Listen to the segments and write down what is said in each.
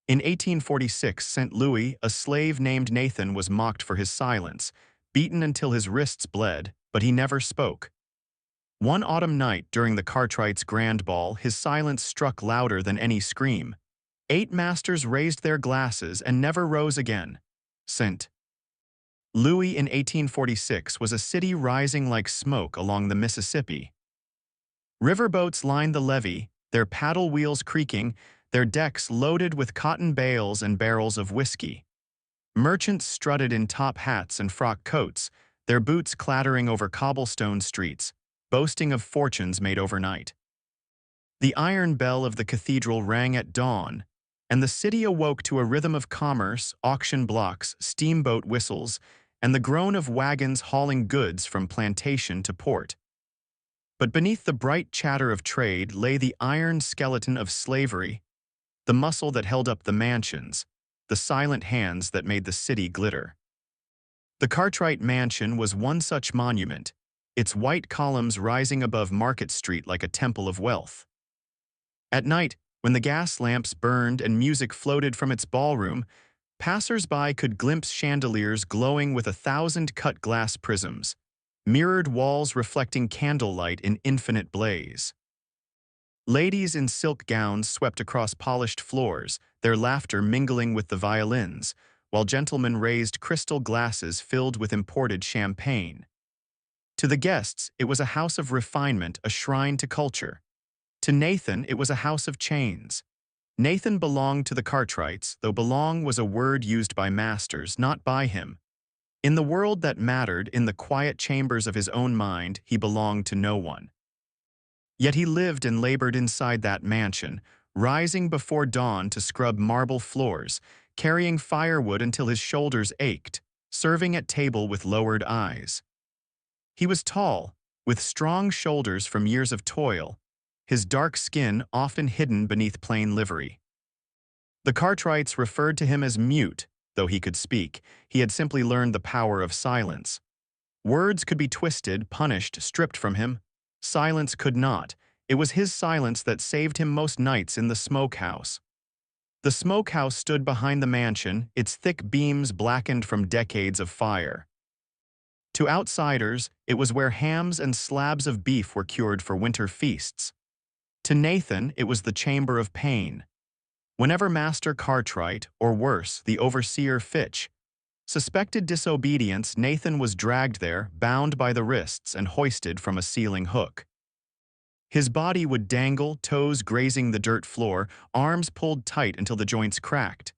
In 1846, St. Louis, a slave named Nathan was mocked for his silence, beaten until his wrists bled, but he never spoke. One autumn night during the Cartwrights' grand ball, his silence struck louder than any scream. 8 masters raised their glasses and never rose again. St. Louis in 1846 was a city rising like smoke along the Mississippi. Riverboats lined the levee, their paddle wheels creaking, their decks loaded with cotton bales and barrels of whiskey. Merchants strutted in top hats and frock coats, their boots clattering over cobblestone streets, boasting of fortunes made overnight. The iron bell of the cathedral rang at dawn, and the city awoke to a rhythm of commerce, auction blocks, steamboat whistles, and the groan of wagons hauling goods from plantation to port. But beneath the bright chatter of trade lay the iron skeleton of slavery, the muscle that held up the mansions, the silent hands that made the city glitter. The Cartwright Mansion was one such monument, its white columns rising above Market Street like a temple of wealth. At night, when the gas lamps burned and music floated from its ballroom, passers-by could glimpse chandeliers glowing with 1,000 cut-glass prisms, mirrored walls reflecting candlelight in infinite blaze. Ladies in silk gowns swept across polished floors, their laughter mingling with the violins, while gentlemen raised crystal glasses filled with imported champagne. To the guests, it was a house of refinement, a shrine to culture. To Nathan, it was a house of chains. Nathan belonged to the Cartwrights, though belong was a word used by masters, not by him. In the world that mattered, in the quiet chambers of his own mind, he belonged to no one. Yet he lived and labored inside that mansion, rising before dawn to scrub marble floors, carrying firewood until his shoulders ached, serving at table with lowered eyes. He was tall, with strong shoulders from years of toil, his dark skin often hidden beneath plain livery. The Cartwrights referred to him as mute, though he could speak. He had simply learned the power of silence. Words could be twisted, punished, stripped from him. Silence could not. It was his silence that saved him most nights in the smokehouse. The smokehouse stood behind the mansion, its thick beams blackened from decades of fire. To outsiders, it was where hams and slabs of beef were cured for winter feasts. To Nathan, it was the chamber of pain. Whenever Master Cartwright, or worse, the overseer Fitch, suspected disobedience, Nathan was dragged there, bound by the wrists and hoisted from a ceiling hook. His body would dangle, toes grazing the dirt floor, arms pulled tight until the joints cracked.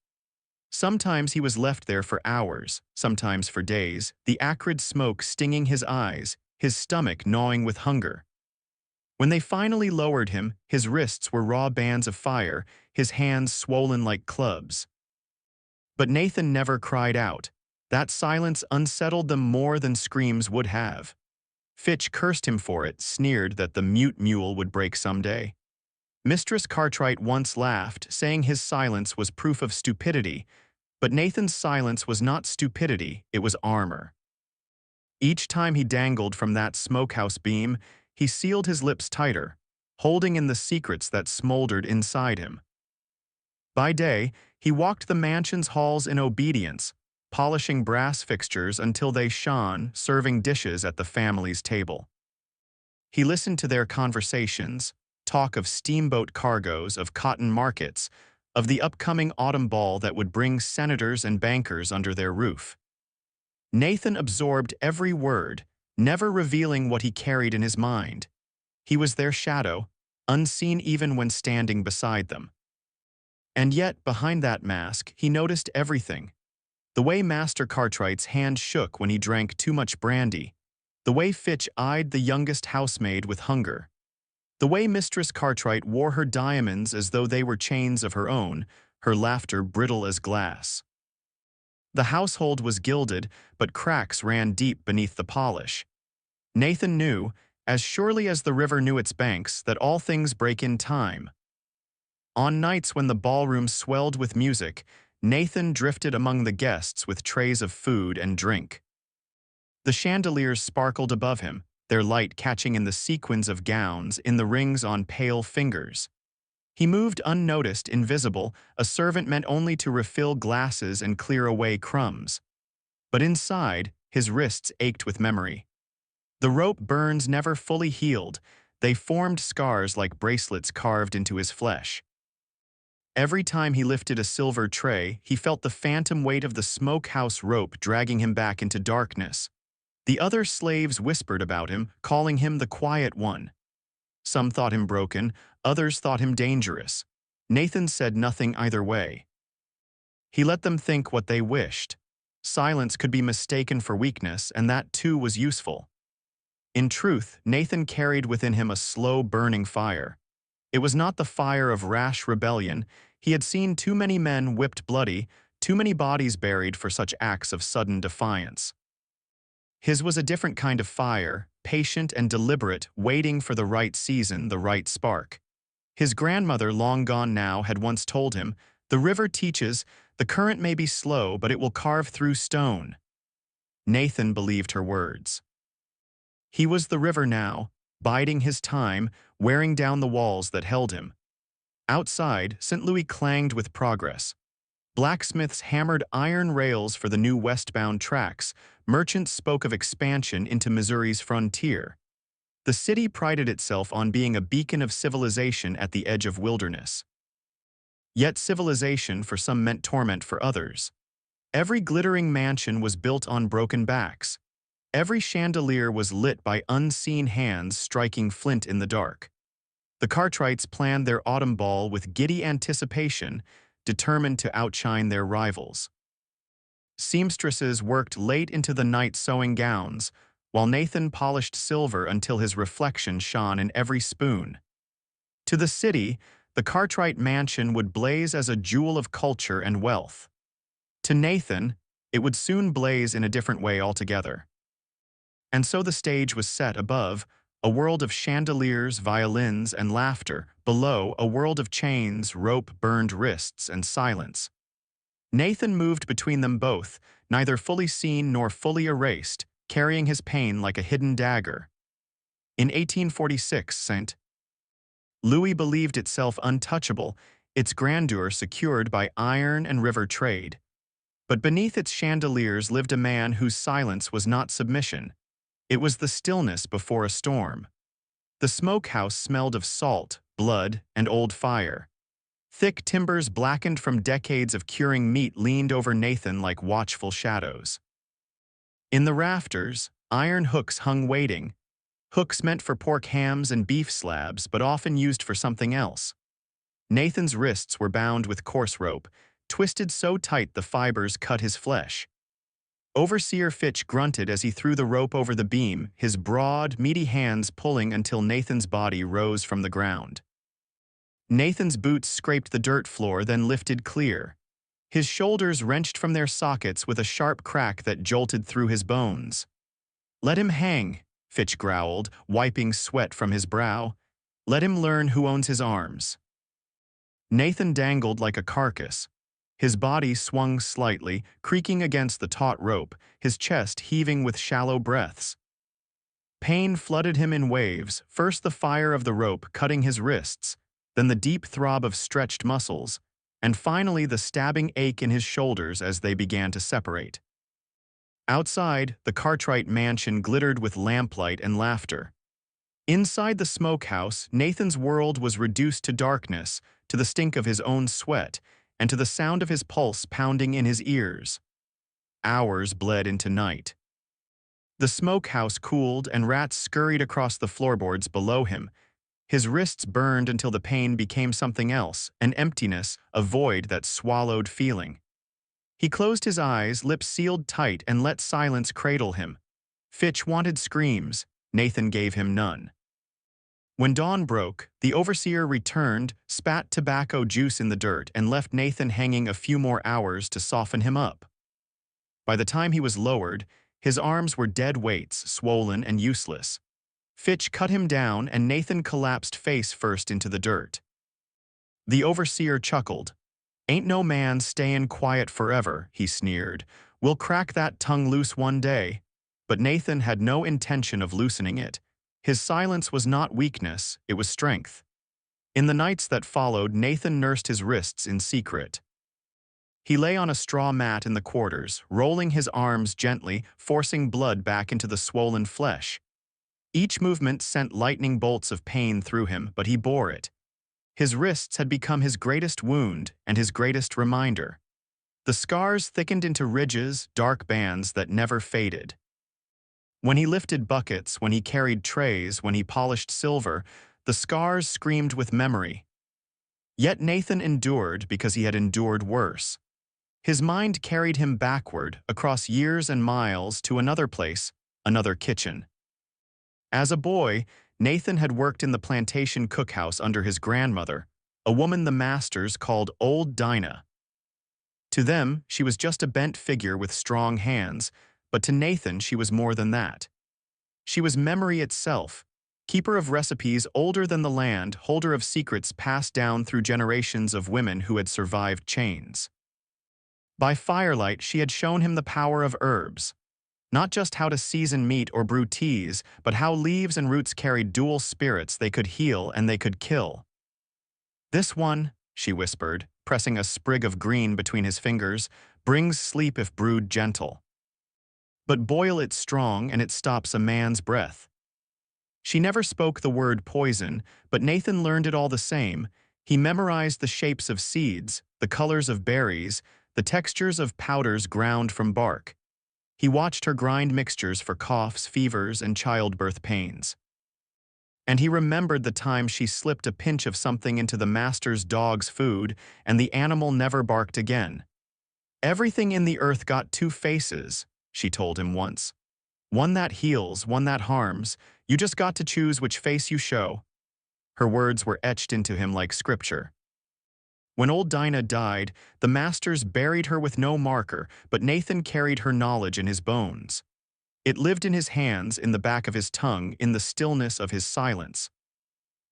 Sometimes he was left there for hours, sometimes for days, the acrid smoke stinging his eyes, his stomach gnawing with hunger. When they finally lowered him, his wrists were raw bands of fire, his hands swollen like clubs. But Nathan never cried out. That silence unsettled them more than screams would have. Fitch cursed him for it, sneered that the mute mule would break someday. Mistress Cartwright once laughed, saying his silence was proof of stupidity, but Nathan's silence was not stupidity, it was armor. Each time he dangled from that smokehouse beam, he sealed his lips tighter, holding in the secrets that smoldered inside him. By day, he walked the mansion's halls in obedience, polishing brass fixtures until they shone, serving dishes at the family's table. He listened to their conversations, talk of steamboat cargoes, of cotton markets, of the upcoming autumn ball that would bring senators and bankers under their roof. Nathan absorbed every word, never revealing what he carried in his mind. He was their shadow, unseen even when standing beside them. And yet, behind that mask, he noticed everything. The way Master Cartwright's hand shook when he drank too much brandy, the way Fitch eyed the youngest housemaid with hunger, the way Mistress Cartwright wore her diamonds as though they were chains of her own, her laughter brittle as glass. The household was gilded, but cracks ran deep beneath the polish. Nathan knew, as surely as the river knew its banks, that all things break in time. On nights when the ballroom swelled with music, Nathan drifted among the guests with trays of food and drink. The chandeliers sparkled above him, their light catching in the sequins of gowns, in the rings on pale fingers. He moved unnoticed, invisible, a servant meant only to refill glasses and clear away crumbs. But inside, his wrists ached with memory. The rope burns never fully healed. They formed scars like bracelets carved into his flesh. Every time he lifted a silver tray, he felt the phantom weight of the smokehouse rope dragging him back into darkness. The other slaves whispered about him, calling him the Quiet One. Some thought him broken, others thought him dangerous. Nathan said nothing either way. He let them think what they wished. Silence could be mistaken for weakness, and that too was useful. In truth, Nathan carried within him a slow burning fire. It was not the fire of rash rebellion. He had seen too many men whipped bloody, too many bodies buried for such acts of sudden defiance. His was a different kind of fire, patient and deliberate, waiting for the right season, the right spark. His grandmother, long gone now, had once told him, "The river teaches, the current may be slow, but it will carve through stone." Nathan believed her words. He was the river now, biding his time, wearing down the walls that held him. Outside, St. Louis clanged with progress. Blacksmiths hammered iron rails for the new westbound tracks. Merchants spoke of expansion into Missouri's frontier. The city prided itself on being a beacon of civilization at the edge of wilderness. Yet civilization for some meant torment for others. Every glittering mansion was built on broken backs. Every chandelier was lit by unseen hands striking flint in the dark. The Cartwrights planned their autumn ball with giddy anticipation, determined to outshine their rivals. Seamstresses worked late into the night sewing gowns, while Nathan polished silver until his reflection shone in every spoon. To the city, the Cartwright mansion would blaze as a jewel of culture and wealth. To Nathan, it would soon blaze in a different way altogether. And so the stage was set above, a world of chandeliers, violins, and laughter. Below, a world of chains, rope-burned wrists, and silence. Nathan moved between them both, neither fully seen nor fully erased, carrying his pain like a hidden dagger. In 1846, St. Louis believed itself untouchable, its grandeur secured by iron and river trade. But beneath its chandeliers lived a man whose silence was not submission. It was the stillness before a storm. The smokehouse smelled of salt, blood, and old fire. Thick timbers blackened from decades of curing meat leaned over Nathan like watchful shadows. In the rafters, iron hooks hung waiting, hooks meant for pork hams and beef slabs, but often used for something else. Nathan's wrists were bound with coarse rope, twisted so tight the fibers cut his flesh. Overseer Fitch grunted as he threw the rope over the beam, his broad, meaty hands pulling until Nathan's body rose from the ground. Nathan's boots scraped the dirt floor, then lifted clear. His shoulders wrenched from their sockets with a sharp crack that jolted through his bones. "Let him hang," Fitch growled, wiping sweat from his brow. "Let him learn who owns his arms." Nathan dangled like a carcass. His body swung slightly, creaking against the taut rope, his chest heaving with shallow breaths. Pain flooded him in waves, first the fire of the rope cutting his wrists, then the deep throb of stretched muscles, and finally the stabbing ache in his shoulders as they began to separate. Outside, the Cartwright mansion glittered with lamplight and laughter. Inside the smokehouse, Nathan's world was reduced to darkness, to the stink of his own sweat, and to the sound of his pulse pounding in his ears. Hours bled into night. The smokehouse cooled and rats scurried across the floorboards below him. His wrists burned until the pain became something else, an emptiness, a void that swallowed feeling. He closed his eyes, lips sealed tight, and let silence cradle him. Fitch wanted screams. Nathan gave him none. When dawn broke, the overseer returned, spat tobacco juice in the dirt, and left Nathan hanging a few more hours to soften him up. By the time he was lowered, his arms were dead weights, swollen and useless. Fitch cut him down, and Nathan collapsed face first into the dirt. The overseer chuckled. "Ain't no man stayin' quiet forever," he sneered. "We'll crack that tongue loose one day." But Nathan had no intention of loosening it. His silence was not weakness, it was strength. In the nights that followed, Nathan nursed his wrists in secret. He lay on a straw mat in the quarters, rolling his arms gently, forcing blood back into the swollen flesh. Each movement sent lightning bolts of pain through him, but he bore it. His wrists had become his greatest wound and his greatest reminder. The scars thickened into ridges, dark bands that never faded. When he lifted buckets, when he carried trays, when he polished silver, the scars screamed with memory. Yet Nathan endured because he had endured worse. His mind carried him backward, across years and miles, to another place, another kitchen. As a boy, Nathan had worked in the plantation cookhouse under his grandmother, a woman the masters called Old Dinah. To them, she was just a bent figure with strong hands, but to Nathan she was more than that. She was memory itself, keeper of recipes older than the land, holder of secrets passed down through generations of women who had survived chains. By firelight, she had shown him the power of herbs. Not just how to season meat or brew teas, but how leaves and roots carried dual spirits. They could heal and they could kill. "This one," she whispered, pressing a sprig of green between his fingers, "brings sleep if brewed gentle. But boil it strong and it stops a man's breath." She never spoke the word poison, but Nathan learned it all the same. He memorized the shapes of seeds, the colors of berries, the textures of powders ground from bark. He watched her grind mixtures for coughs, fevers, and childbirth pains. And he remembered the time she slipped a pinch of something into the master's dog's food, and the animal never barked again. "Everything in the earth got two faces," she told him once. "One that heals, one that harms. You just got to choose which face you show." Her words were etched into him like scripture. When old Dinah died, the masters buried her with no marker, but Nathan carried her knowledge in his bones. It lived in his hands, in the back of his tongue, in the stillness of his silence.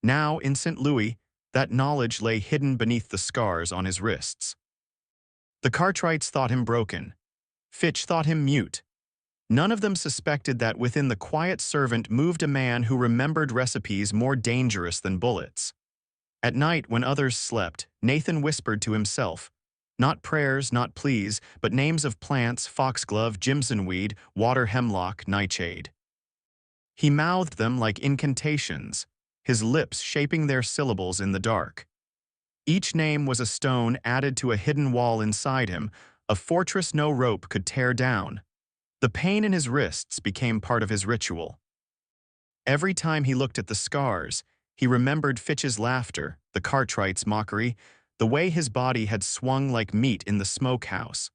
Now, in St. Louis, that knowledge lay hidden beneath the scars on his wrists. The Cartwrights thought him broken. Fitch thought him mute. None of them suspected that within the quiet servant moved a man who remembered recipes more dangerous than bullets. At night, when others slept, Nathan whispered to himself, not prayers, not pleas, but names of plants: foxglove, jimsonweed, water hemlock, nightshade. He mouthed them like incantations, his lips shaping their syllables in the dark. Each name was a stone added to a hidden wall inside him, a fortress no rope could tear down. The pain in his wrists became part of his ritual. Every time he looked at the scars, he remembered Fitch's laughter, the Cartwrights' mockery, the way his body had swung like meat in the smokehouse.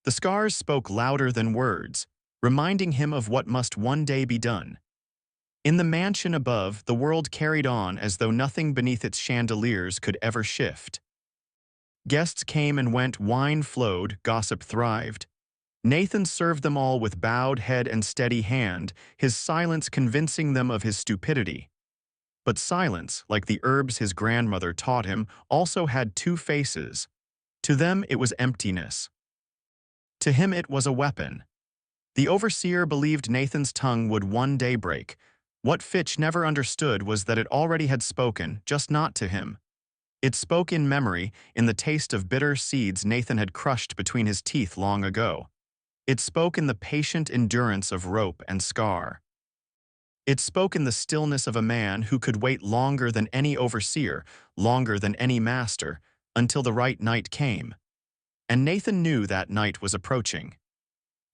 The scars spoke louder than words, reminding him of what must one day be done. In the mansion above, the world carried on as though nothing beneath its chandeliers could ever shift. Guests came and went, wine flowed, gossip thrived. Nathan served them all with bowed head and steady hand, his silence convincing them of his stupidity. But silence, like the herbs his grandmother taught him, also had two faces. To them it was emptiness. To him it was a weapon. The overseer believed Nathan's tongue would one day break. What Fitch never understood was that it already had spoken, just not to him. It spoke in memory, in the taste of bitter seeds Nathan had crushed between his teeth long ago. It spoke in the patient endurance of rope and scar. It spoke in the stillness of a man who could wait longer than any overseer, longer than any master, until the right night came. And Nathan knew that night was approaching.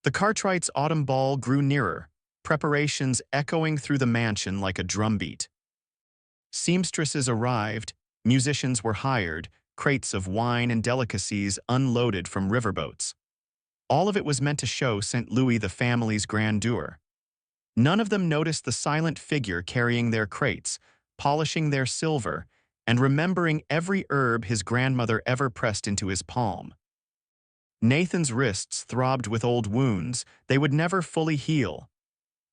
The Cartwrights' autumn ball grew nearer, preparations echoing through the mansion like a drumbeat. Seamstresses arrived, musicians were hired, crates of wine and delicacies unloaded from riverboats. All of it was meant to show St. Louis the family's grandeur. None of them noticed the silent figure carrying their crates, polishing their silver, and remembering every herb his grandmother ever pressed into his palm. Nathan's wrists throbbed with old wounds. They would never fully heal.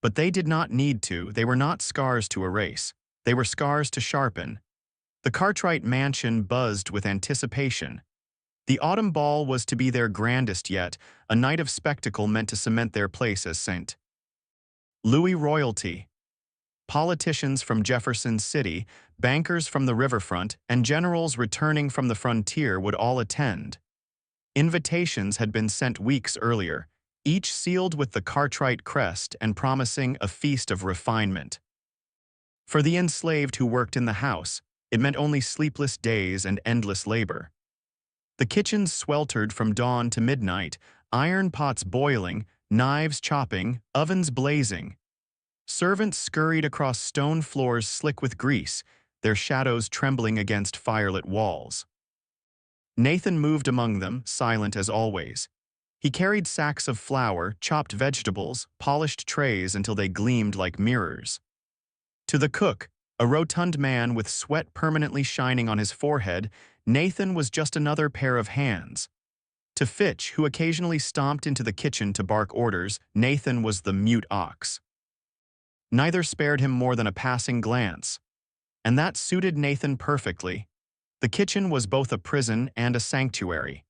But they did not need to. They were not scars to erase. They were scars to sharpen. The Cartwright mansion buzzed with anticipation. The autumn ball was to be their grandest yet, a night of spectacle meant to cement their place as St. Louis royalty. Politicians from Jefferson City, bankers from the riverfront, and generals returning from the frontier would all attend. Invitations had been sent weeks earlier, each sealed with the Cartwright crest and promising a feast of refinement. For the enslaved who worked in the house, it meant only sleepless days and endless labor. The kitchens sweltered from dawn to midnight, iron pots boiling, knives chopping, ovens blazing. Servants scurried across stone floors slick with grease, their shadows trembling against firelit walls. Nathan moved among them, silent as always. He carried sacks of flour, chopped vegetables, polished trays until they gleamed like mirrors. To the cook, a rotund man with sweat permanently shining on his forehead, Nathan was just another pair of hands. To Fitch, who occasionally stomped into the kitchen to bark orders, Nathan was the mute ox. Neither spared him more than a passing glance. And that suited Nathan perfectly. The kitchen was both a prison and a sanctuary.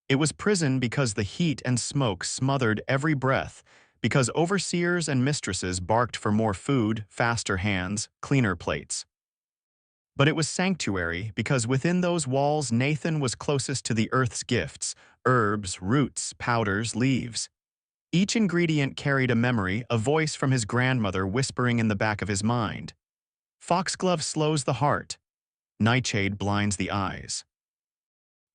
It was prison because the heat and smoke smothered every breath, because overseers and mistresses barked for more food, faster hands, cleaner plates. But it was sanctuary because within those walls Nathan was closest to the earth's gifts, herbs, roots, powders, leaves. Each ingredient carried a memory, a voice from his grandmother whispering in the back of his mind. Foxglove slows the heart. Nightshade blinds the eyes.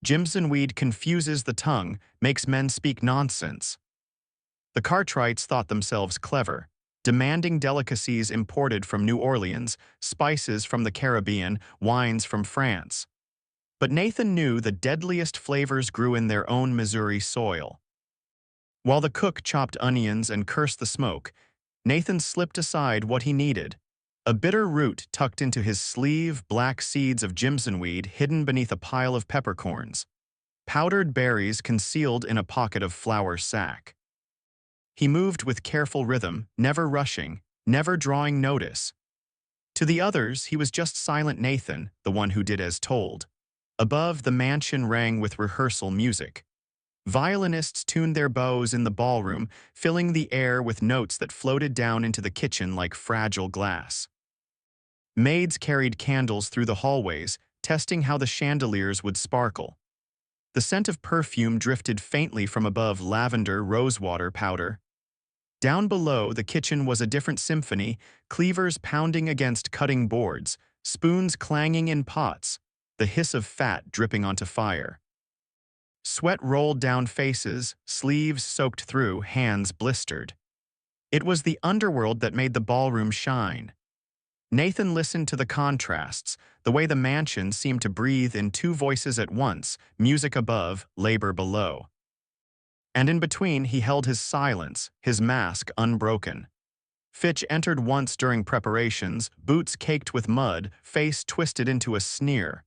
Jimsonweed confuses the tongue, makes men speak nonsense. The Cartwrights thought themselves clever, demanding delicacies imported from New Orleans, spices from the Caribbean, wines from France. But Nathan knew the deadliest flavors grew in their own Missouri soil. While the cook chopped onions and cursed the smoke, Nathan slipped aside what he needed. A bitter root tucked into his sleeve, black seeds of jimsonweed hidden beneath a pile of peppercorns, powdered berries concealed in a pocket of flour sack. He moved with careful rhythm, never rushing, never drawing notice. To the others, he was just silent Nathan, the one who did as told. Above, the mansion rang with rehearsal music. Violinists tuned their bows in the ballroom, filling the air with notes that floated down into the kitchen like fragile glass. Maids carried candles through the hallways, testing how the chandeliers would sparkle. The scent of perfume drifted faintly from above lavender rosewater powder. Down below, the kitchen was a different symphony, cleavers pounding against cutting boards, spoons clanging in pots, the hiss of fat dripping onto fire. Sweat rolled down faces, sleeves soaked through, hands blistered. It was the underworld that made the ballroom shine. Nathan listened to the contrasts, the way the mansion seemed to breathe in two voices at once, music above, labor below. And in between, he held his silence, his mask unbroken. Fitch entered once during preparations, boots caked with mud, face twisted into a sneer.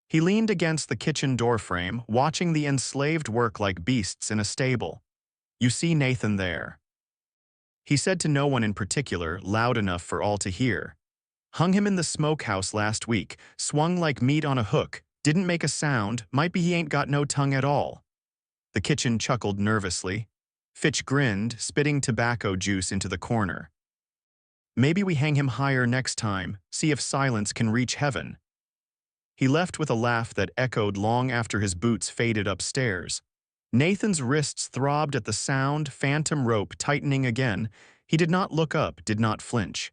He leaned against the kitchen doorframe, watching the enslaved work like beasts in a stable. "You see Nathan there," he said to no one in particular, loud enough for all to hear. "Hung him in the smokehouse last week, swung like meat on a hook, didn't make a sound, might be he ain't got no tongue at all." The kitchen chuckled nervously. Fitch grinned, spitting tobacco juice into the corner. "Maybe we hang him higher next time, see if silence can reach heaven." He left with a laugh that echoed long after his boots faded upstairs. Nathan's wrists throbbed at the sound, phantom rope tightening again. He did not look up, did not flinch.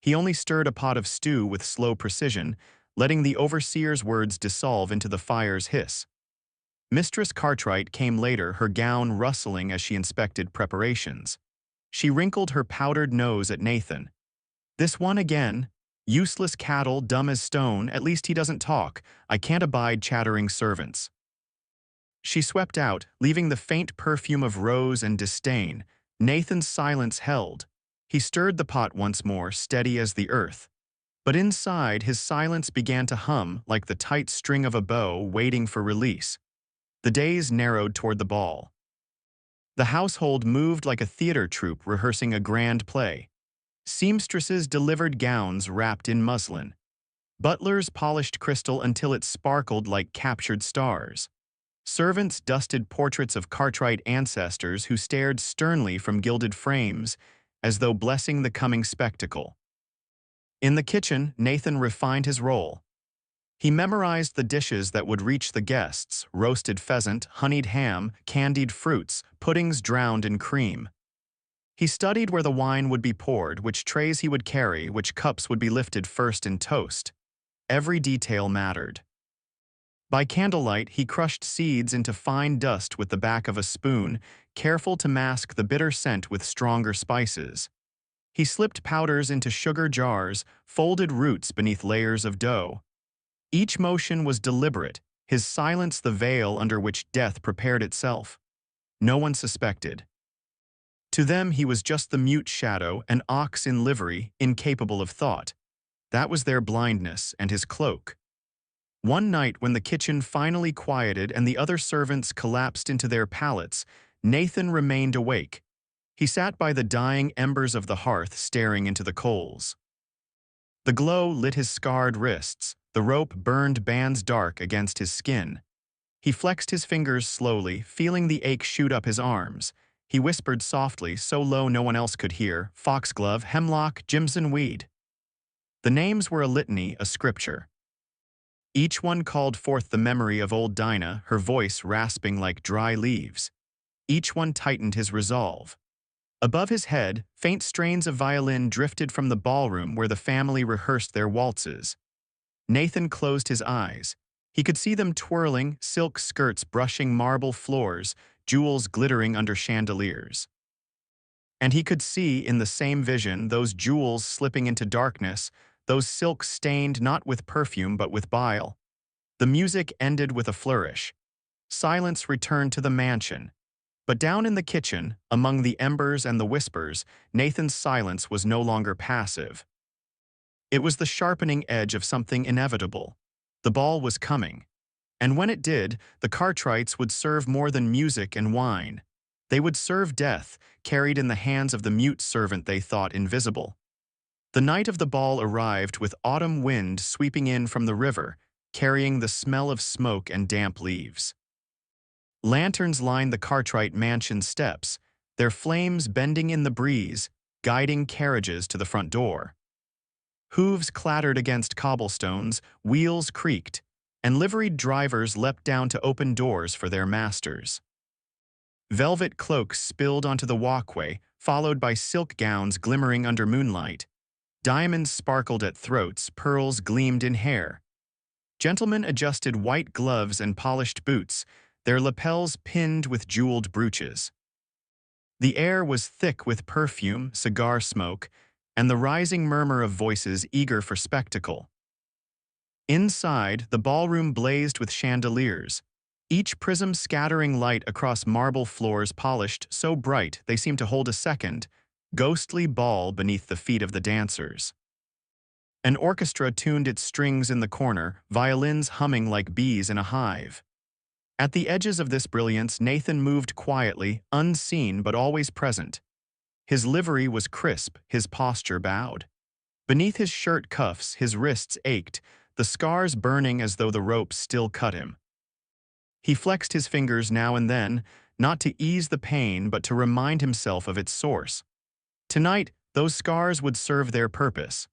He only stirred a pot of stew with slow precision, letting the overseer's words dissolve into the fire's hiss. Mistress Cartwright came later, her gown rustling as she inspected preparations. She wrinkled her powdered nose at Nathan. "This one again? Useless cattle, dumb as stone, at least he doesn't talk. I can't abide chattering servants." She swept out, leaving the faint perfume of rose and disdain. Nathan's silence held. He stirred the pot once more, steady as the earth. But inside, his silence began to hum like the tight string of a bow waiting for release. The days narrowed toward the ball. The household moved like a theater troupe rehearsing a grand play. Seamstresses delivered gowns wrapped in muslin. Butlers polished crystal until it sparkled like captured stars. Servants dusted portraits of Cartwright ancestors who stared sternly from gilded frames, as though blessing the coming spectacle. In the kitchen, Nathan refined his role. He memorized the dishes that would reach the guests: roasted pheasant, honeyed ham, candied fruits, puddings drowned in cream. He studied where the wine would be poured, which trays he would carry, which cups would be lifted first in toast. Every detail mattered. By candlelight, he crushed seeds into fine dust with the back of a spoon, careful to mask the bitter scent with stronger spices. He slipped powders into sugar jars, folded roots beneath layers of dough. Each motion was deliberate, his silence the veil under which death prepared itself. No one suspected. To them, he was just the mute shadow, an ox in livery, incapable of thought. That was their blindness and his cloak. One night, when the kitchen finally quieted and the other servants collapsed into their pallets, Nathan remained awake. He sat by the dying embers of the hearth, staring into the coals. The glow lit his scarred wrists. The rope burned bands dark against his skin. He flexed his fingers slowly, feeling the ache shoot up his arms. He whispered softly, so low no one else could hear, "Foxglove, hemlock, Jimson weed." The names were a litany, a scripture. Each one called forth the memory of old Dinah, her voice rasping like dry leaves. Each one tightened his resolve. Above his head, faint strains of violin drifted from the ballroom where the family rehearsed their waltzes. Nathan closed his eyes. He could see them twirling, silk skirts brushing marble floors, jewels glittering under chandeliers. And he could see, in the same vision, those jewels slipping into darkness, those silks stained not with perfume but with bile. The music ended with a flourish. Silence returned to the mansion. But down in the kitchen, among the embers and the whispers, Nathan's silence was no longer passive. It was the sharpening edge of something inevitable. The ball was coming. And when it did, the Cartwrights would serve more than music and wine. They would serve death, carried in the hands of the mute servant they thought invisible. The night of the ball arrived with autumn wind sweeping in from the river, carrying the smell of smoke and damp leaves. Lanterns lined the Cartwright mansion steps, their flames bending in the breeze, guiding carriages to the front door. Hooves clattered against cobblestones, wheels creaked, and liveried drivers leapt down to open doors for their masters. Velvet cloaks spilled onto the walkway, followed by silk gowns glimmering under moonlight. Diamonds sparkled at throats, pearls gleamed in hair. Gentlemen adjusted white gloves and polished boots, their lapels pinned with jeweled brooches. The air was thick with perfume, cigar smoke, and the rising murmur of voices eager for spectacle. Inside, the ballroom blazed with chandeliers, each prism scattering light across marble floors polished so bright they seemed to hold a second, ghostly ball beneath the feet of the dancers. An orchestra tuned its strings in the corner, violins humming like bees in a hive. At the edges of this brilliance, Nathan moved quietly, unseen but always present. His livery was crisp, his posture bowed. Beneath his shirt cuffs, his wrists ached, the scars burning as though the ropes still cut him. He flexed his fingers now and then, not to ease the pain but to remind himself of its source. Tonight, those scars would serve their purpose.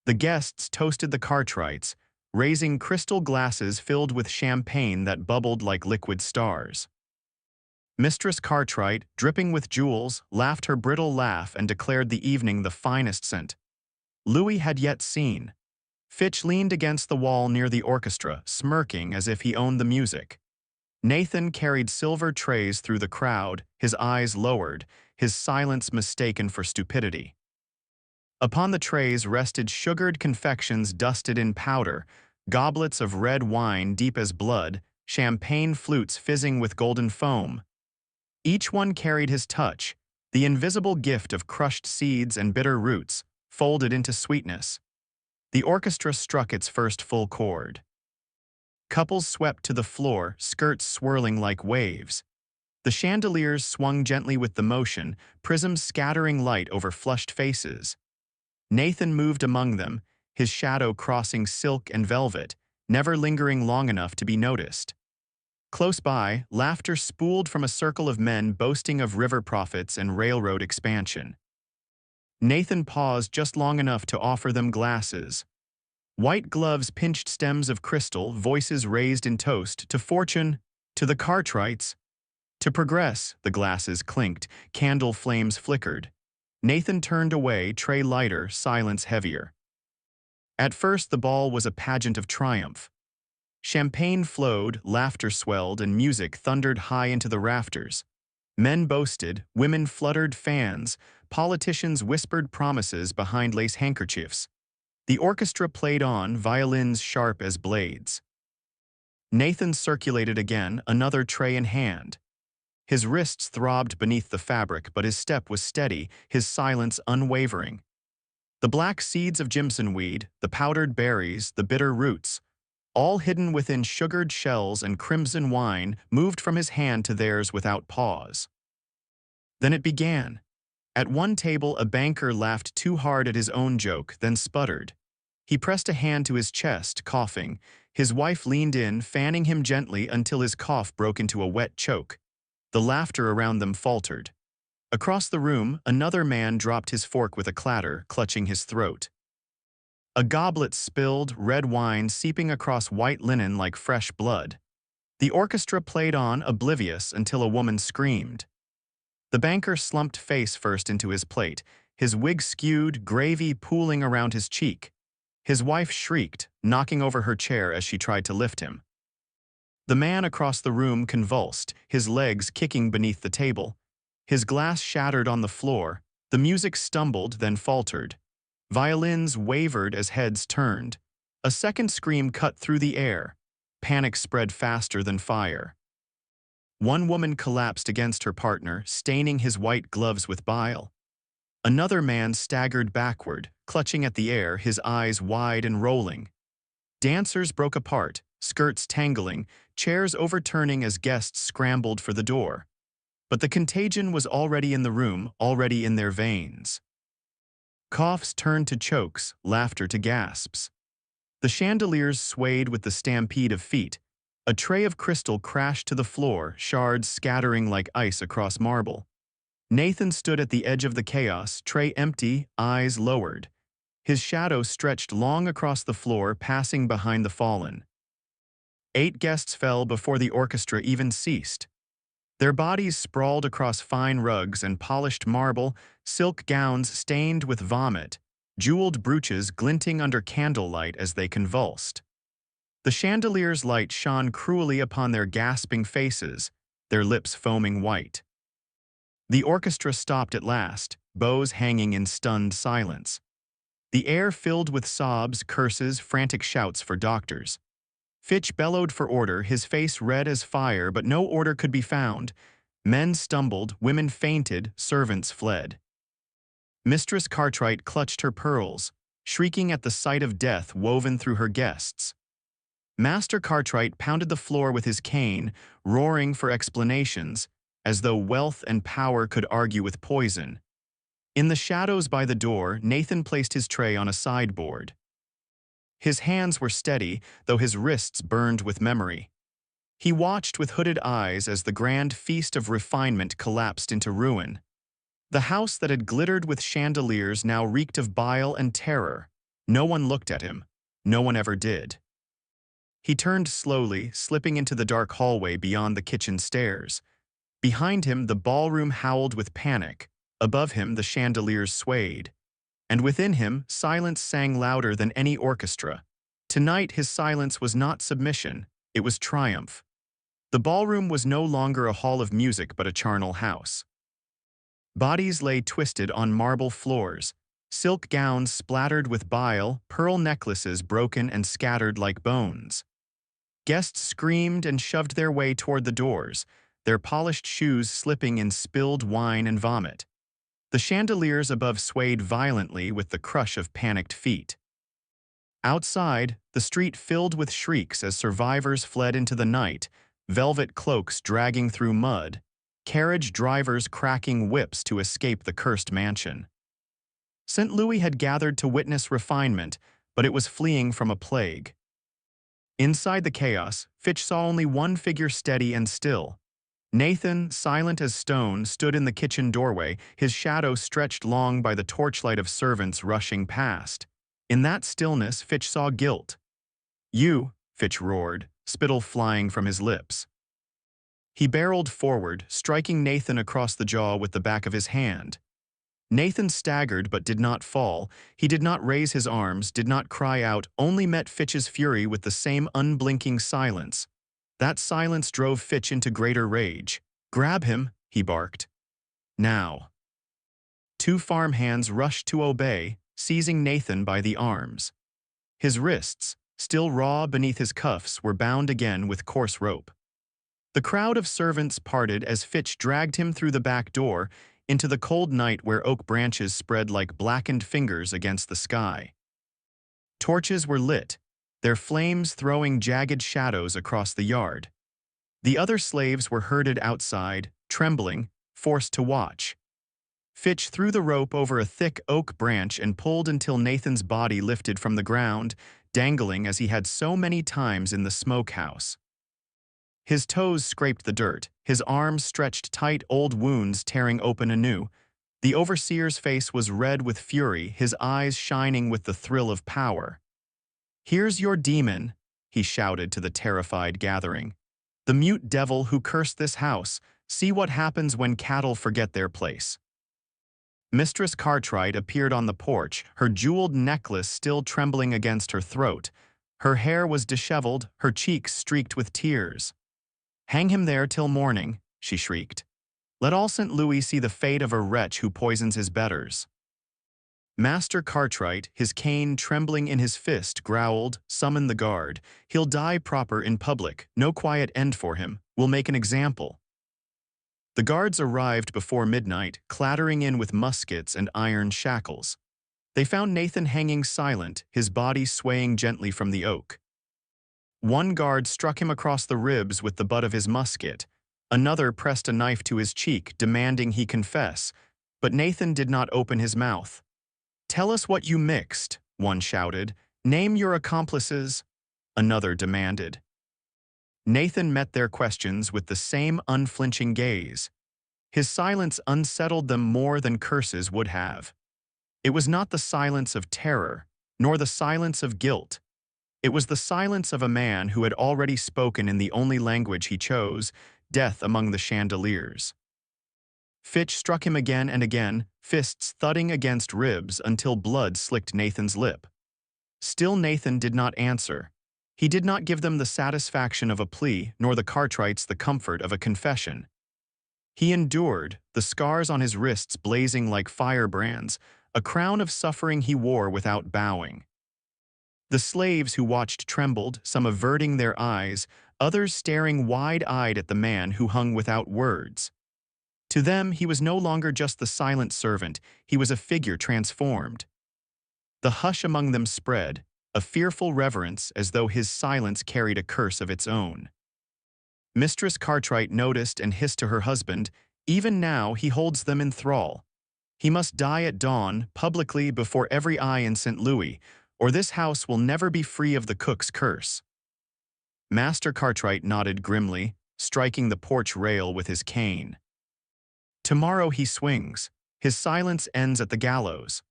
The guests toasted the Cartwrights, raising crystal glasses filled with champagne that bubbled like liquid stars. Mistress Cartwright, dripping with jewels, laughed her brittle laugh and declared the evening the finest scent Louis had yet seen. Fitch leaned against the wall near the orchestra, smirking as if he owned the music. Nathan carried silver trays through the crowd, his eyes lowered, his silence mistaken for stupidity. Upon the trays rested sugared confections dusted in powder, goblets of red wine deep as blood, champagne flutes fizzing with golden foam. Each one carried his touch, the invisible gift of crushed seeds and bitter roots, folded into sweetness. The orchestra struck its first full chord. Couples swept to the floor, skirts swirling like waves. The chandeliers swung gently with the motion, prisms scattering light over flushed faces. Nathan moved among them, his shadow crossing silk and velvet, never lingering long enough to be noticed. Close by, laughter spooled from a circle of men boasting of river profits and railroad expansion. Nathan paused just long enough to offer them glasses. White gloves pinched stems of crystal, voices raised in toast, to fortune, to the Cartwrights. To progress, the glasses clinked, candle flames flickered. Nathan turned away, tray lighter, silence heavier. At first the ball was a pageant of triumph. Champagne flowed, laughter swelled, and music thundered high into the rafters. Men boasted, women fluttered fans, politicians whispered promises behind lace handkerchiefs. The orchestra played on, violins sharp as blades. Nathan circulated again, another tray in hand. His wrists throbbed beneath the fabric, but his step was steady, his silence unwavering. The black seeds of Jimson weed, the powdered berries, the bitter roots, all hidden within sugared shells and crimson wine, moved from his hand to theirs without pause. Then it began. At one table, a banker laughed too hard at his own joke, then sputtered. He pressed a hand to his chest, coughing. His wife leaned in, fanning him gently until his cough broke into a wet choke. The laughter around them faltered. Across the room, another man dropped his fork with a clatter, clutching his throat. A goblet spilled, red wine seeping across white linen like fresh blood. The orchestra played on, oblivious, until a woman screamed. The banker slumped face first into his plate, his wig skewed, gravy pooling around his cheek. His wife shrieked, knocking over her chair as she tried to lift him. The man across the room convulsed, his legs kicking beneath the table. His glass shattered on the floor. The music stumbled, then faltered. Violins wavered as heads turned. A second scream cut through the air. Panic spread faster than fire. One woman collapsed against her partner, staining his white gloves with bile. Another man staggered backward, clutching at the air, his eyes wide and rolling. Dancers broke apart, skirts tangling, chairs overturning as guests scrambled for the door. But the contagion was already in the room, already in their veins. Coughs turned to chokes, laughter to gasps. The chandeliers swayed with the stampede of feet. A tray of crystal crashed to the floor, shards scattering like ice across marble. Nathan stood at the edge of the chaos, tray empty, eyes lowered. His shadow stretched long across the floor, passing behind the fallen. 8 guests fell before the orchestra even ceased. Their bodies sprawled across fine rugs and polished marble, silk gowns stained with vomit, jeweled brooches glinting under candlelight as they convulsed. The chandelier's light shone cruelly upon their gasping faces, their lips foaming white. The orchestra stopped at last, bows hanging in stunned silence. The air filled with sobs, curses, frantic shouts for doctors. Fitch bellowed for order, his face red as fire, but no order could be found. Men stumbled, women fainted, servants fled. Mistress Cartwright clutched her pearls, shrieking at the sight of death woven through her guests. Master Cartwright pounded the floor with his cane, roaring for explanations, as though wealth and power could argue with poison. In the shadows by the door, Nathan placed his tray on a sideboard. His hands were steady, though his wrists burned with memory. He watched with hooded eyes as the grand feast of refinement collapsed into ruin. The house that had glittered with chandeliers now reeked of bile and terror. No one looked at him. No one ever did. He turned slowly, slipping into the dark hallway beyond the kitchen stairs. Behind him, the ballroom howled with panic. Above him, the chandeliers swayed. And within him, silence sang louder than any orchestra. Tonight, his silence was not submission, it was triumph. The ballroom was no longer a hall of music but a charnel house. Bodies lay twisted on marble floors, silk gowns splattered with bile, pearl necklaces broken and scattered like bones. Guests screamed and shoved their way toward the doors, their polished shoes slipping in spilled wine and vomit. The chandeliers above swayed violently with the crush of panicked feet. Outside, the street filled with shrieks as survivors fled into the night, velvet cloaks dragging through mud, carriage drivers cracking whips to escape the cursed mansion. St. Louis had gathered to witness refinement, but it was fleeing from a plague. Inside the chaos, Fitch saw only one figure steady and still. Nathan, silent as stone, stood in the kitchen doorway, his shadow stretched long by the torchlight of servants rushing past. In that stillness, Fitch saw guilt. "You," Fitch roared, spittle flying from his lips. He barreled forward, striking Nathan across the jaw with the back of his hand. Nathan staggered but did not fall. He did not raise his arms, did not cry out, only met Fitch's fury with the same unblinking silence. That silence drove Fitch into greater rage. "Grab him," he barked. "Now." Two farm hands rushed to obey, seizing Nathan by the arms. His wrists, still raw beneath his cuffs, were bound again with coarse rope. The crowd of servants parted as Fitch dragged him through the back door into the cold night where oak branches spread like blackened fingers against the sky. Torches were lit, their flames throwing jagged shadows across the yard. The other slaves were herded outside, trembling, forced to watch. Fitch threw the rope over a thick oak branch and pulled until Nathan's body lifted from the ground, dangling as he had so many times in the smokehouse. His toes scraped the dirt, his arms stretched tight, old wounds tearing open anew. The overseer's face was red with fury, his eyes shining with the thrill of power. "Here's your demon," he shouted to the terrified gathering. "The mute devil who cursed this house. See what happens when cattle forget their place." Mistress Cartwright appeared on the porch, her jeweled necklace still trembling against her throat. Her hair was disheveled, her cheeks streaked with tears. "Hang him there till morning," she shrieked. "Let all St. Louis see the fate of a wretch who poisons his betters." Master Cartwright, his cane trembling in his fist, growled, "Summon the guard. He'll die proper in public. No quiet end for him. We'll make an example." The guards arrived before midnight, clattering in with muskets and iron shackles. They found Nathan hanging silent, his body swaying gently from the oak. One guard struck him across the ribs with the butt of his musket. Another pressed a knife to his cheek, demanding he confess. But Nathan did not open his mouth. "Tell us what you mixed," one shouted. "Name your accomplices," another demanded. Nathan met their questions with the same unflinching gaze. His silence unsettled them more than curses would have. It was not the silence of terror, nor the silence of guilt. It was the silence of a man who had already spoken in the only language he chose, death among the chandeliers. Fitch struck him again and again, fists thudding against ribs until blood slicked Nathan's lip. Still Nathan did not answer. He did not give them the satisfaction of a plea, nor the Cartwrights the comfort of a confession. He endured, the scars on his wrists blazing like firebrands, a crown of suffering he wore without bowing. The slaves who watched trembled, some averting their eyes, others staring wide-eyed at the man who hung without words. To them, he was no longer just the silent servant, he was a figure transformed. The hush among them spread, a fearful reverence as though his silence carried a curse of its own. Mistress Cartwright noticed and hissed to her husband, "Even now he holds them in thrall. He must die at dawn, publicly before every eye in St. Louis, or this house will never be free of the cook's curse." Master Cartwright nodded grimly, striking the porch rail with his cane. "Tomorrow he swings. His silence ends at the gallows."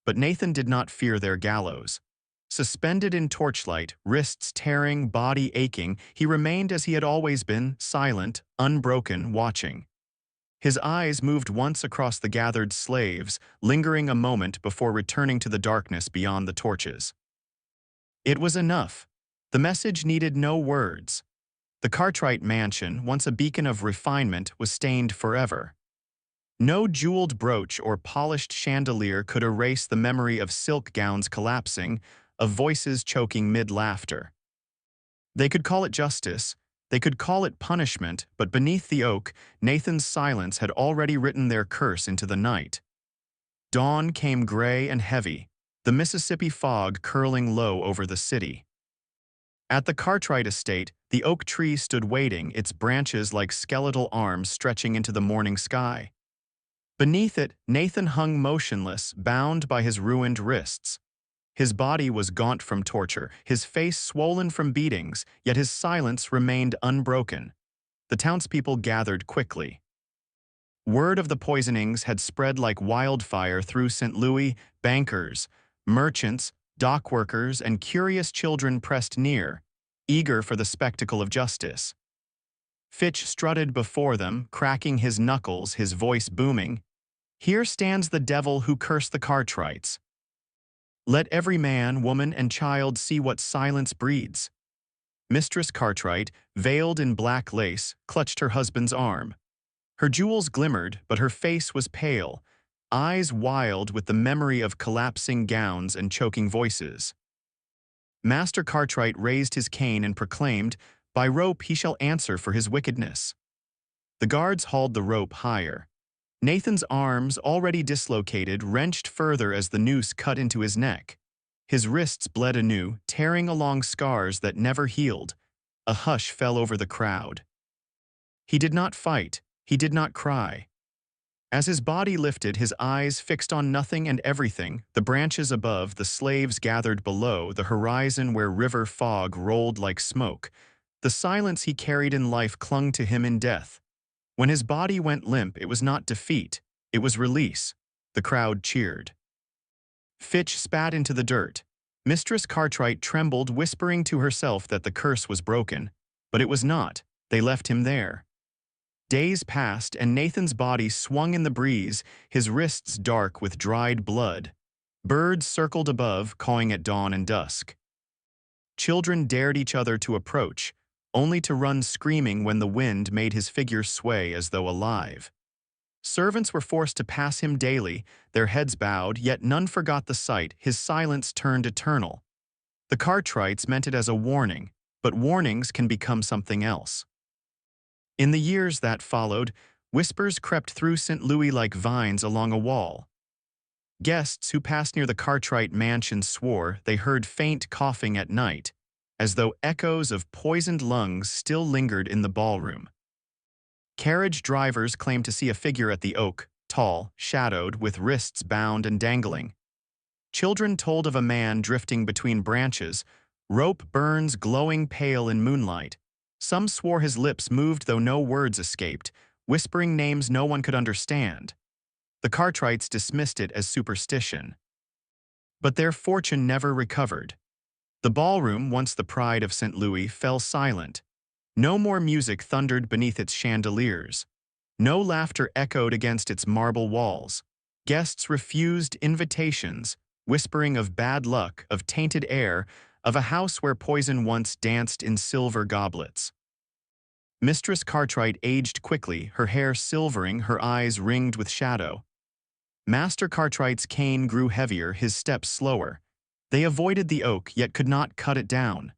But Nathan did not fear their gallows. Suspended in torchlight, wrists tearing, body aching, he remained as he had always been, silent, unbroken, watching. His eyes moved once across the gathered slaves, lingering a moment before returning to the darkness beyond the torches. It was enough. The message needed no words. The Cartwright mansion, once a beacon of refinement, was stained forever. No jeweled brooch or polished chandelier could erase the memory of silk gowns collapsing, of voices choking mid-laughter. They could call it justice, they could call it punishment, but beneath the oak, Nathan's silence had already written their curse into the night. Dawn came gray and heavy, the Mississippi fog curling low over the city. At the Cartwright estate, the oak tree stood waiting, its branches like skeletal arms stretching into the morning sky. Beneath it, Nathan hung motionless, bound by his ruined wrists. His body was gaunt from torture, his face swollen from beatings, yet his silence remained unbroken. The townspeople gathered quickly. Word of the poisonings had spread like wildfire through St. Louis. Bankers, merchants, dock workers, and curious children pressed near, eager for the spectacle of justice. Fitch strutted before them, cracking his knuckles, his voice booming. "Here stands the devil who cursed the Cartwrights. Let every man, woman, and child see what silence breeds." Mistress Cartwright, veiled in black lace, clutched her husband's arm. Her jewels glimmered, but her face was pale, eyes wild with the memory of collapsing gowns and choking voices. Master Cartwright raised his cane and proclaimed, "By rope he shall answer for his wickedness." The guards hauled the rope higher. Nathan's arms, already dislocated, wrenched further as the noose cut into his neck. His wrists bled anew, tearing along scars that never healed. A hush fell over the crowd. He did not fight. He did not cry. As his body lifted, his eyes fixed on nothing and everything, the branches above, the slaves gathered below, the horizon where river fog rolled like smoke. The silence he carried in life clung to him in death. When his body went limp, it was not defeat, it was release. The crowd cheered. Fitch spat into the dirt. Mistress Cartwright trembled, whispering to herself that the curse was broken. But it was not. They left him there. Days passed, and Nathan's body swung in the breeze, his wrists dark with dried blood. Birds circled above, cawing at dawn and dusk. Children dared each other to approach, only to run screaming when the wind made his figure sway as though alive. Servants were forced to pass him daily, their heads bowed, yet none forgot the sight. His silence turned eternal. The Cartwrights meant it as a warning, but warnings can become something else. In the years that followed, whispers crept through St. Louis like vines along a wall. Guests who passed near the Cartwright mansion swore they heard faint coughing at night, as though echoes of poisoned lungs still lingered in the ballroom. Carriage drivers claimed to see a figure at the Oak, tall, shadowed, with wrists bound and dangling. Children told of a man drifting between branches, rope burns glowing pale in moonlight. Some swore his lips moved though no words escaped, whispering names no one could understand. The Cartwrights dismissed it as superstition. But their fortune never recovered. The ballroom, once the pride of St. Louis, fell silent. No more music thundered beneath its chandeliers. No laughter echoed against its marble walls. Guests refused invitations, whispering of bad luck, of tainted air, of a house where poison once danced in silver goblets. Mistress Cartwright aged quickly, her hair silvering, her eyes ringed with shadow. Master Cartwright's cane grew heavier, his steps slower. They avoided the oak, yet could not cut it down.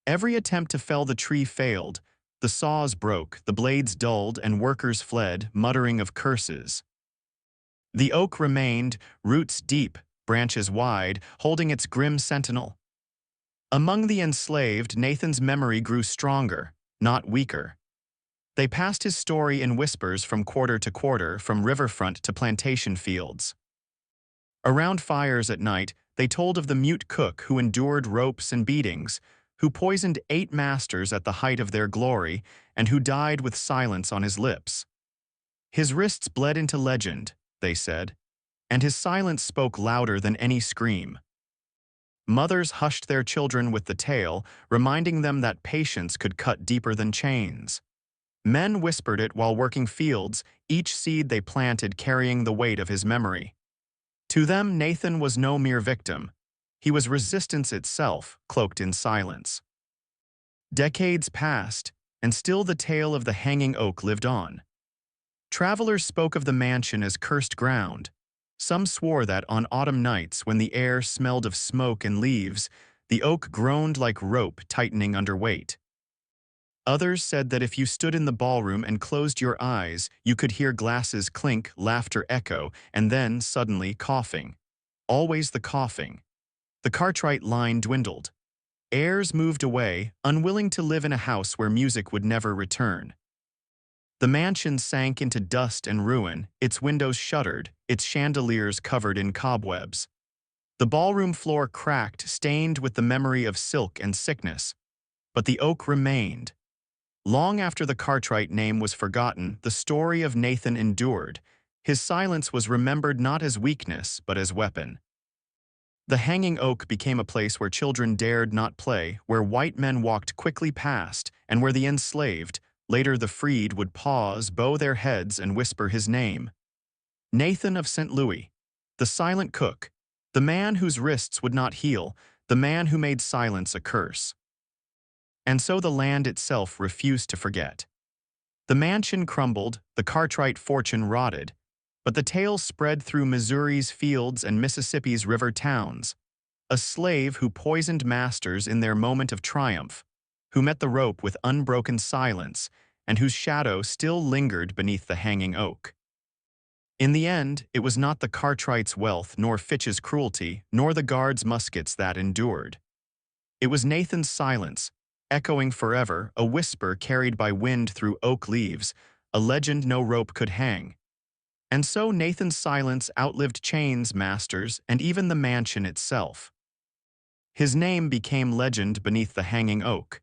Every attempt to fell the tree failed. The saws broke, the blades dulled, and workers fled, muttering of curses. The oak remained, roots deep, branches wide, holding its grim sentinel. Among the enslaved, Nathan's memory grew stronger, not weaker. They passed his story in whispers from quarter to quarter, from riverfront to plantation fields. Around fires at night, they told of the mute cook who endured ropes and beatings, who poisoned 8 masters at the height of their glory, and who died with silence on his lips. His wrists bled into legend, they said, and his silence spoke louder than any scream. Mothers hushed their children with the tale, reminding them that patience could cut deeper than chains. Men whispered it while working fields, each seed they planted carrying the weight of his memory. To them, Nathan was no mere victim. He was resistance itself, cloaked in silence. Decades passed, and still the tale of the hanging oak lived on. Travelers spoke of the mansion as cursed ground. Some swore that on autumn nights, when the air smelled of smoke and leaves, the oak groaned like rope tightening under weight. Others said that if you stood in the ballroom and closed your eyes, you could hear glasses clink, laughter echo, and then, suddenly, coughing. Always the coughing. The Cartwright line dwindled. Heirs moved away, unwilling to live in a house where music would never return. The mansion sank into dust and ruin, its windows shuttered, its chandeliers covered in cobwebs. The ballroom floor cracked, stained with the memory of silk and sickness. But the oak remained. Long after the Cartwright name was forgotten, the story of Nathan endured. His silence was remembered not as weakness, but as weapon. The Hanging Oak became a place where children dared not play, where white men walked quickly past, and where the enslaved, later the freed, would pause, bow their heads, and whisper his name. Nathan of St. Louis, the silent cook, the man whose wrists would not heal, the man who made silence a curse. And so the land itself refused to forget. The mansion crumbled, the Cartwright fortune rotted, but the tale spread through Missouri's fields and Mississippi's river towns. A slave who poisoned masters in their moment of triumph, who met the rope with unbroken silence, and whose shadow still lingered beneath the hanging oak. In the end, it was not the Cartwright's wealth, nor Fitch's cruelty, nor the guards' muskets that endured. It was Nathan's silence, echoing forever, a whisper carried by wind through oak leaves, a legend no rope could hang. And so Nathan's silence outlived chains, masters, and even the mansion itself. His name became legend beneath the hanging oak.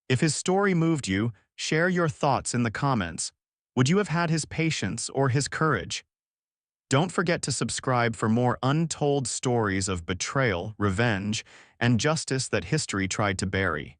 If his story moved you, share your thoughts in the comments. Would you have had his patience or his courage? Don't forget to subscribe for more untold stories of betrayal, revenge, and justice that history tried to bury.